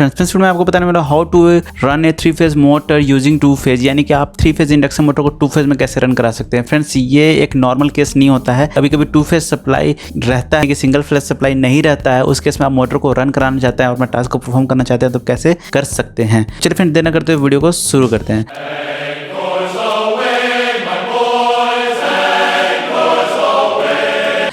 Friends मैं आपको बताने वाला how to run a 3 phase motor using 2 phase, यानी कि आप 3 फेज इंडक्शन मोटर को 2 फेज में कैसे रन करा सकते हैं। फ्रेंड्स ये एक नॉर्मल केस नहीं होता है, कभी कभी 2 फेज सप्लाई रहता है कि सिंगल फेज सप्लाई नहीं रहता है, उस केस में आप मोटर को रन कराना चाहते हैं और अपना टास्क को परफॉर्म करना चाहते हैं तो कैसे कर सकते हैं। चलिए फ्रेंड्स देर न करते हुए वीडियो को शुरू करते हैं।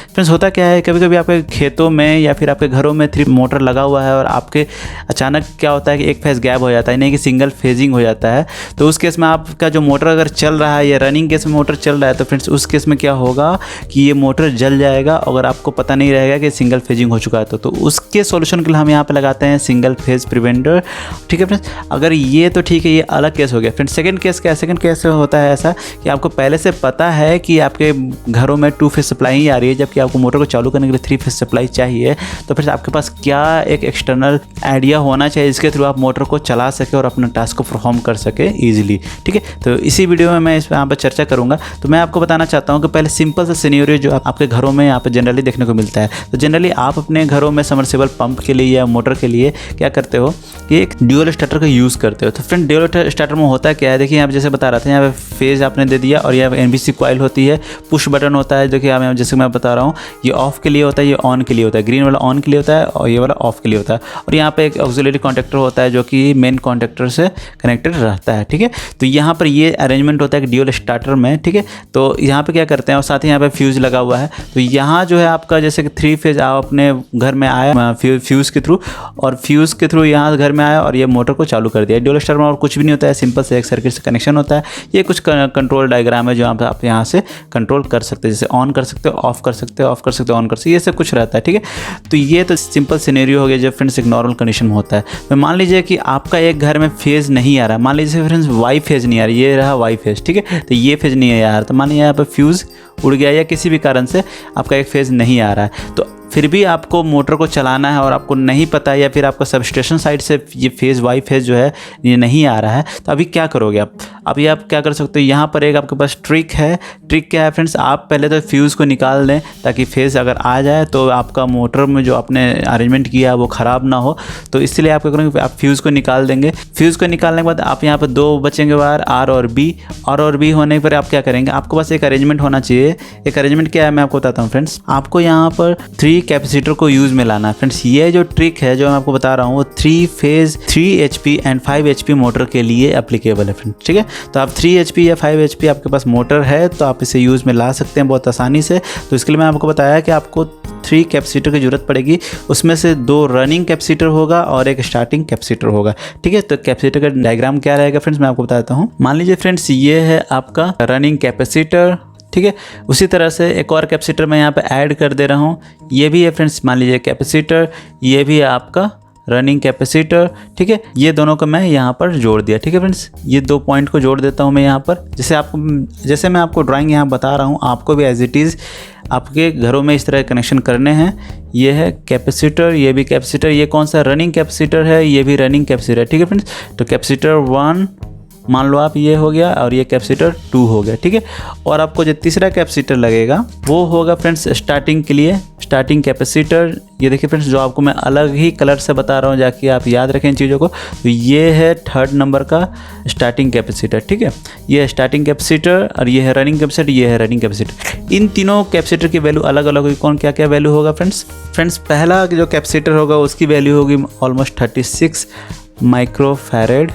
फ्रेंड्स होता क्या है, कभी कभी आपके खेतों में या फिर आपके घरों में 3 मोटर लगा हुआ है और आपके अचानक क्या होता है कि एक फेज गैप हो जाता है, नहीं कि सिंगल फेजिंग हो जाता है। तो उस केस में आपका जो मोटर अगर चल रहा है या रनिंग केस में मोटर चल रहा है तो फ्रेंड्स उस केस में क्या होगा कि ये मोटर जल जाएगा अगर आपको पता नहीं रहेगा कि सिंगल फेजिंग हो चुका है। तो उसके सोल्यूशन के लिए हम यहाँ पर लगाते हैं सिंगल फेज प्रिवेंटर। ठीक है फ्रेंड्स, अगर ये तो ठीक है, ये अलग केस हो गया। फ्रेंड्स सेकेंड केस क्या है, सेकेंड केस होता है ऐसा कि आपको पहले से पता है कि आपके घरों में 2 फेज सप्लाई ही आ रही है जबकि आपको मोटर को चालू करने के लिए 3 फेज सप्लाई चाहिए। तो फिर आपके पास क्या एक एक्सटर्नल आइडिया होना चाहिए जिसके थ्रू आप मोटर को चला सके और अपना टास्क को परफॉर्म कर सके इजीली। ठीक है, तो इसी वीडियो में मैं इस यहाँ पर चर्चा करूंगा। तो मैं आपको बताना चाहता हूँ कि पहले सिंपल सा सिनेरियो जो आपके घरों में यहाँ पर जनरली देखने को मिलता है। तो जनरली आप अपने घरों में सबमर्सिबल पंप के लिए या मोटर के लिए क्या करते हो कि एक ड्यूअल स्टार्टर का यूज़ करते हो। तो फ्रेंड ड्यूअल स्टार्टर में होता क्या है, देखिए यहाँ जैसे बता रहा था, यहाँ पे फेज आपने दे दिया और यहाँ NBC कॉइल होती है, पुश बटन होता है। देखिए यहाँ जैसे मैं बता रहा हूँ, ये ऑफ के लिए होता है, ये ऑन के लिए होता है, ग्रीन वाला ऑन के लिए होता है और ये वाला ऑफ के लिए होता है। और यहाँ पे एक ऑक्सिलरी कॉन्टैक्टर होता है जो कि मेन कॉन्टैक्टर से कनेक्टेड रहता है। ठीक है, तो यहाँ पर ये अरेंजमेंट होता है कि ड्यूअल स्टार्टर में। ठीक है, तो यहाँ पे क्या करते हैं और साथ ही यहाँ पे फ्यूज़ लगा हुआ है। तो यहाँ जो है आपका जैसे कि 3 फेज आप अपने घर में आया फ्यूज़ के थ्रू, और फ्यूज़ के थ्रू यहाँ घर में आया और ये मोटर को चालू कर दिया। ड्यूअल स्टार्टर में और कुछ भी नहीं होता है, सिंपल से एक सर्किट से कनेक्शन होता है। ये कुछ कंट्रोल डायग्राम है जो आप यहाँ से कंट्रोल कर सकते हैं, जैसे ऑन कर सकते हो, ऑफ कर सकते हो, ऑफ कर सकते हो, ऑन कर सकते हो, ये सब कुछ रहता है। ठीक है, तो ये तो सिंपल सिनेरियो हो गया जब फ्रेंड्स एक नॉर्मल कंडीशन में होता है। तो मान लीजिए कि आपका एक घर में फेज नहीं आ रहा है, मान लीजिए फ्रेंड्स वाई फेज नहीं आ रही, ये रहा वाई फेज। ठीक है, तो ये फेज नहीं आ रहा, तो मान लीजिए यहाँ पर फ्यूज़ उड़ गया या किसी भी कारण से आपका एक फेज नहीं आ रहा है, तो फिर भी आपको मोटर को चलाना है और आपको नहीं पता है या फिर आपका सबस्टेशन साइड से ये फेज़ वाई फेज़ जो है ये नहीं आ रहा है, तो अभी क्या करोगे आप? अभी आप क्या कर सकते हो, यहाँ पर एक आपके पास ट्रिक है। ट्रिक क्या है फ्रेंड्स, आप पहले तो फ्यूज़ को निकाल दें ताकि फेज़ अगर आ जाए तो आपका मोटर में जो आपने अरेंजमेंट किया है वो ख़राब ना हो। तो इसलिए आप क्या करेंगे, आप फ्यूज़ को निकाल देंगे। फ्यूज़ को निकालने के बाद आप यहाँ पर 2 बचेंगे बाहर, आर और बी होने पर आप क्या करेंगे, आपको बस एक अरेंजमेंट होना चाहिए। एक अरेंजमेंट क्या है मैं आपको बताता हूँ फ्रेंड्स। आपको यहाँ पर 3 कैपेसिटर को यूज़ में लाना है फ्रेंड्स। ये जो ट्रिक है जो मैं आपको बता रहा हूँ वो 3 phase 3 HP and 5 HP motor के लिए एप्लीकेबल है फ्रेंड्स। ठीक है, तो आप 3 HP या 5 HP आपके पास मोटर है तो आप इसे यूज़ में ला सकते हैं बहुत आसानी से। तो इसके लिए मैं आपको बताया कि आपको 3 कैपेसिटर की ज़रूरत पड़ेगी, उसमें से 2 रनिंग कैपेसिटर होगा और एक स्टार्टिंग कैपेसिटर होगा। ठीक है, तो कैपेसिटर का डायग्राम क्या रहेगा फ्रेंड्स मैं आपको बताता हूँ। मान लीजिए फ्रेंड्स ये है आपका रनिंग कैपेसिटर। ठीक है, उसी तरह से एक और कैपेसिटर मैं यहाँ पे ऐड कर दे रहा हूँ, ये भी है फ्रेंड्स, मान लीजिए कैपेसिटर, ये भी है आपका रनिंग कैपेसिटर। ठीक है, ये दोनों को मैं यहाँ पर जोड़ दिया। ठीक है फ्रेंड्स, ये 2 पॉइंट को जोड़ देता हूँ मैं यहाँ पर। जैसे मैं आपको ड्राइंग यहाँ बता रहा हूँ, आपको भी एज इट इज़ आपके घरों में इस तरह कनेक्शन करने हैं। ये है कैपेसिटर, ये भी कैपेसिटर, ये कौन सा रनिंग कैपेसिटर है, ये भी रनिंग कैपेसिटर है। ठीक है फ्रेंड्स, तो कैपेसिटर 1 मान लो आप ये हो गया और ये कैपेसिटर 2 हो गया। ठीक है, और आपको जो तीसरा कैपेसिटर लगेगा वो होगा फ्रेंड्स स्टार्टिंग के लिए, स्टार्टिंग कैपेसिटर। ये देखिए फ्रेंड्स जो आपको मैं अलग ही कलर से बता रहा हूँ जाकि आप याद रखें इन चीज़ों को। तो ये है 3rd नंबर का स्टार्टिंग कैपेसिटर। ठीक है, ये है स्टार्टिंग कैपेसिटर और ये है रनिंग कैपेसिटर, ये है रनिंग कैपेसिटर। इन तीनों कैपेसिटर की वैल्यू अलग अलग होगी। कौन क्या क्या वैल्यू होगा फ्रेंड्स पहला जो कैपेसिटर होगा उसकी वैल्यू होगी ऑलमोस्ट 36 माइक्रोफैरेड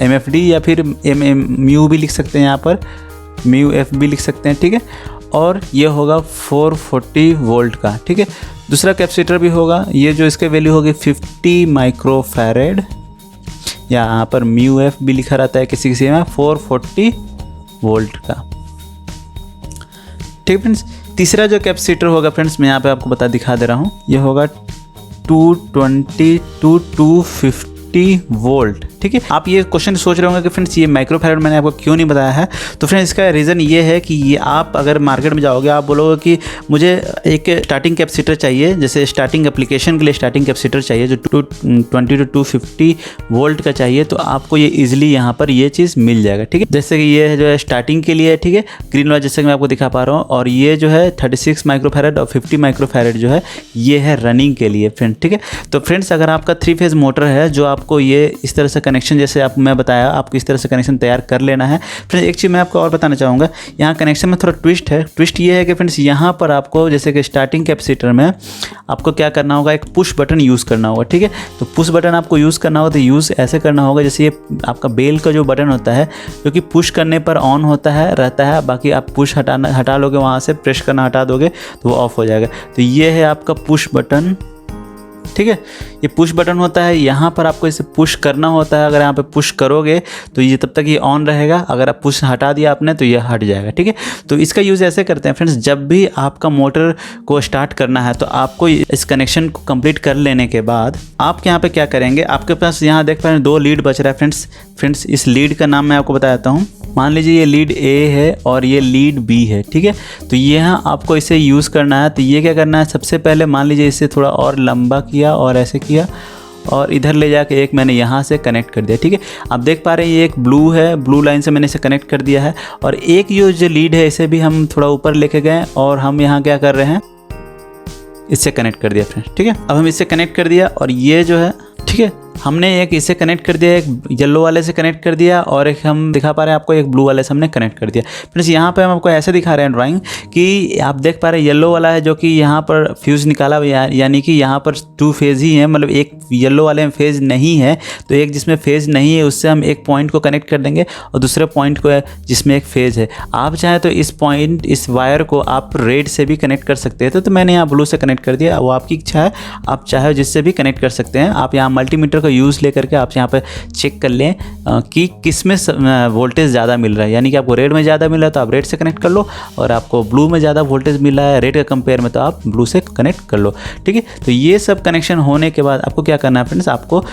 MFD या फिर म्यू भी लिख सकते हैं, यहाँ पर म्यू एफ भी लिख सकते हैं। ठीक है, और ये होगा 440 वोल्ट का। ठीक है, दूसरा कैपेसिटर भी होगा, ये जो इसके वैल्यू होगी 50 माइक्रोफैरेड, या यहाँ पर म्यू एफ भी लिखा रहता है किसी किसी में, 440 वोल्ट का। ठीक है फ्रेंड्स, तीसरा जो कैपेसिटर होगा फ्रेंड्स मैं यहाँ पे आपको दिखा दे रहा हूँ, ये होगा 220 to 250 वोल्ट। ठीक है। आप ये क्वेश्चन सोच रहे होंगे कि फ्रेंड्स ये माइक्रोफैराड मैंने आपको क्यों नहीं बताया है। तो फ्रेंड्स इसका रीज़न ये है कि ये आप अगर मार्केट में जाओगे, आप बोलोगे कि मुझे एक स्टार्टिंग कैपेसिटर चाहिए, जैसे स्टार्टिंग एप्लीकेशन के लिए स्टार्टिंग कैपेसिटर चाहिए जो 220 to 250 वोल्ट का चाहिए, तो आपको ये ईजिली यहाँ पर ये चीज़ मिल जाएगा, ठीक है। जैसे कि ये जो है स्टार्टिंग के लिए, ठीक है, ग्रीन वाला जैसे कि मैं आपको दिखा पा रहा हूँ, और ये जो है 36 माइक्रोफैराड और 50 माइक्रोफैराड जो है ये है रनिंग के लिए फ्रेंड, ठीक है। तो फ्रेंड्स अगर आपका 3 फेज़ मोटर है जो आपको ये इस तरह से कनेक्शन, जैसे आप मैं बताया आपको इस तरह से कनेक्शन तैयार कर लेना है। फ्रेंड्स एक चीज़ मैं आपको और बताना चाहूँगा, यहाँ कनेक्शन में थोड़ा ट्विस्ट है। ट्विस्ट ये है कि फ्रेंड्स यहाँ पर आपको जैसे कि स्टार्टिंग कैपेसिटर में आपको क्या करना होगा, एक पुश बटन यूज़ करना होगा, ठीक है। तो पुश बटन आपको यूज़ करना होगा, तो यूज़ ऐसे करना होगा जैसे ये आपका बेल का जो बटन होता है, जो कि पुश करने पर ऑन होता है रहता है, बाकी आप पुश हटा लोगे, वहाँ से प्रेस करना हटा दोगे तो वो ऑफ हो जाएगा। तो ये है आपका पुश बटन, ठीक है। ये पुश बटन होता है, यहाँ पर आपको इसे पुश करना होता है। अगर यहाँ पे पुश करोगे तो ये तब तक ये ऑन रहेगा, अगर आप पुश हटा दिया आपने तो ये हट जाएगा, ठीक है। तो इसका यूज़ ऐसे करते हैं फ्रेंड्स, जब भी आपका मोटर को स्टार्ट करना है तो आपको इस कनेक्शन को कंप्लीट कर लेने के बाद आप यहाँ पे क्या करेंगे, आपके पास यहाँ देख पा रहे हैं 2 लीड बच रहा है फ्रेंड्स। इस लीड का नाम मैं आपको बताता हूँ। मान लीजिए ये लीड A है और ये लीड B है, ठीक है। तो यहाँ आपको इसे यूज़ करना है। तो ये क्या करना है, सबसे पहले मान लीजिए इसे थोड़ा और लंबा किया और ऐसे किया और इधर ले जाके एक मैंने यहाँ से कनेक्ट कर दिया, ठीक है। आप देख पा रहे हैं ये एक ब्लू है, ब्लू लाइन से मैंने इसे कनेक्ट कर दिया है। और एक ये जो लीड है इसे भी हम थोड़ा ऊपर लेके गए और हम यहाँ क्या कर रहे हैं, इससे कनेक्ट कर दिया फ्रेंड्स, ठीक है। अब हम इससे कनेक्ट कर दिया और ये जो है, ठीक है, हमने एक इसे कनेक्ट कर दिया, एक येलो वाले से कनेक्ट कर दिया और एक हम दिखा पा रहे हैं आपको एक ब्लू वाले से हमने कनेक्ट कर दिया। फ्रेंड्स यहाँ पे हम आपको ऐसे दिखा रहे हैं ड्राइंग कि आप देख पा रहे हैं येलो वाला है जो कि यहाँ पर फ्यूज़ निकाला, यानी कि यहाँ पर 2 फेज़ ही है, मतलब एक येलो वाले में फेज़ नहीं है, तो एक जिसमें फेज़ नहीं है उससे हम एक पॉइंट को कनेक्ट कर देंगे और दूसरे पॉइंट को जिसमें एक फेज़ है। आप चाहें तो इस वायर को आप रेड से भी कनेक्ट कर सकते हैं। तो मैंने यहाँ ब्लू से कनेक्ट कर दिया, वो आपकी इच्छा है, आप चाहे जिससे भी कनेक्ट कर सकते हैं। आप यहाँ मल्टीमीटर का यूज़ लेकर के आप यहाँ पर चेक कर लें कि किस में वोल्टेज ज़्यादा मिल रहा है, यानी कि आपको रेड में ज़्यादा मिल रहा है तो आप रेड से कनेक्ट कर लो, और आपको ब्लू में ज़्यादा वोल्टेज मिल रहा है रेड के कंपेयर में तो आप ब्लू से कनेक्ट कर लो, ठीक है। तो ये सब कनेक्शन होने के बाद आपको क्या करना है फ्रेंड्स, आपको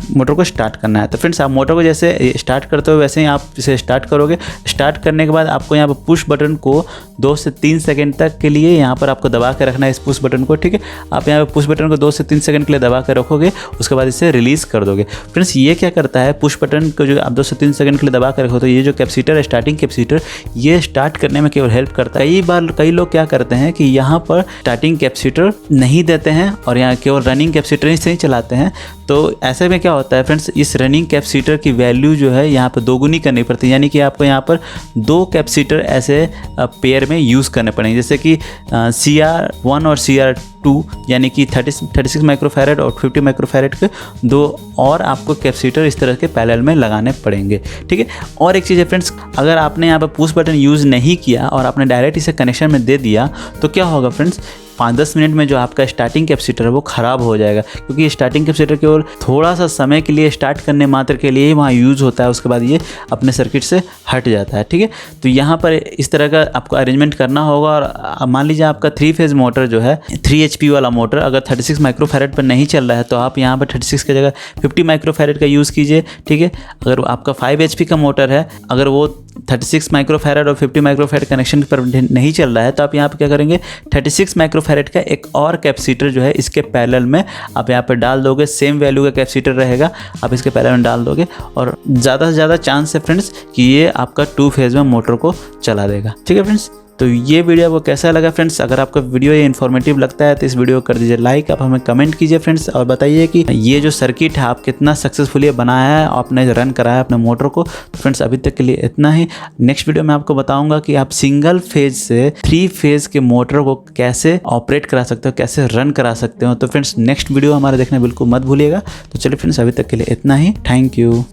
मोटर को स्टार्ट करना है। तो फ्रेंड्स आप मोटर को जैसे स्टार्ट करते हो वैसे ही आप इसे स्टार्ट करोगे। स्टार्ट करने के बाद आपको यहाँ पर पुश बटन को 2 से 3 सेकंड तक के लिए यहाँ पर आपको दबा के रखना है इस पुश बटन को, ठीक है। आप यहाँ पर पुश बटन को 2 से 3 सेकंड के लिए दबा के रखोगे, उसके बाद इसे रिलीज़ कर दोगे। फ्रेंड्स ये क्या करता है, पुश बटन को जो आप 2 से 3 सेकंड के लिए दबा के रखो तो ये जो कैपेसिटर है, स्टार्टिंग कैपेसिटर, ये स्टार्ट करने में केवल हेल्प करता है। कई लोग क्या करते हैं कि यहाँ पर स्टार्टिंग कैपेसिटर नहीं देते हैं और यहाँ केवल रनिंग कैपेसिटर से ही चलाते हैं। तो ऐसे में क्या होता है फ्रेंड्स, इस रनिंग कैपेसिटर की वैल्यू जो है यहाँ पर दोगुनी करनी पड़ती है, यानी कि आपको यहाँ पर 2 कैपेसिटर ऐसे पेयर में यूज़ करने पड़ेंगे, जैसे कि CR1 और CR2, यानी कि 36 माइक्रोफैरड और 50 माइक्रोफैरड के 2 और आपको कैपेसिटर इस तरह के पैरेलल में लगाने पड़ेंगे, ठीक है। और एक चीज़ है फ्रेंड्स, अगर आपने यहाँ पर पुश बटन यूज़ नहीं किया और आपने डायरेक्ट इसे कनेक्शन में दे दिया तो क्या होगा फ्रेंड्स, 5-10 मिनट में जो आपका स्टार्टिंग कैपेसिटर है वो ख़राब हो जाएगा, क्योंकि स्टार्टिंग कैपेसिटर केवल थोड़ा सा समय के लिए स्टार्ट करने मात्र के लिए ही वहाँ यूज़ होता है, उसके बाद ये अपने सर्किट से हट जाता है, ठीक है। तो यहाँ पर इस तरह का आपको अरेंजमेंट करना होगा। और मान लीजिए आपका 3 फेज़ मोटर जो है 3 HP वाला मोटर अगर 36 माइक्रोफैरड पर नहीं चल रहा है तो आप यहाँ पर 36 की जगह 50 माइक्रोफैरड का यूज़ कीजिए, ठीक है। अगर आपका 5 HP का मोटर है, अगर वो 36 माइक्रोफैरड और 50 माइक्रोफैरड कनेक्शन पर नहीं चल रहा है तो आप यहाँ पर क्या करेंगे, 36 माइक्रोफैरड का एक और कैपेसिटर जो है इसके पैरेलल में आप यहाँ पर डाल दोगे। सेम वैल्यू का कैपेसिटर रहेगा, आप इसके पैरेलल में डाल दोगे और ज़्यादा से ज़्यादा चांस है फ्रेंड्स कि ये आपका 2 फेज़ में मोटर को चला देगा, ठीक है फ्रेंड्स। तो ये वीडियो आपको कैसा लगा फ्रेंड्स, अगर आपको वीडियो ये इन्फॉर्मेटिव लगता है तो इस वीडियो को कर दीजिए लाइक, आप हमें कमेंट कीजिए फ्रेंड्स और बताइए कि ये जो सर्किट है आप कितना सक्सेसफुली बनाया है, आपने रन कराया अपने मोटर को। तो फ्रेंड्स अभी तक के लिए इतना ही। नेक्स्ट वीडियो में आपको बताऊंगा कि आप सिंगल फेज से 3 फेज के मोटर को कैसे ऑपरेट करा सकते हो, कैसे रन करा सकते हो। तो फ्रेंड्स नेक्स्ट वीडियो हमारा देखना बिल्कुल मत भूलिएगा। तो चलिए फ्रेंड्स अभी तक के लिए इतना ही। Thank you.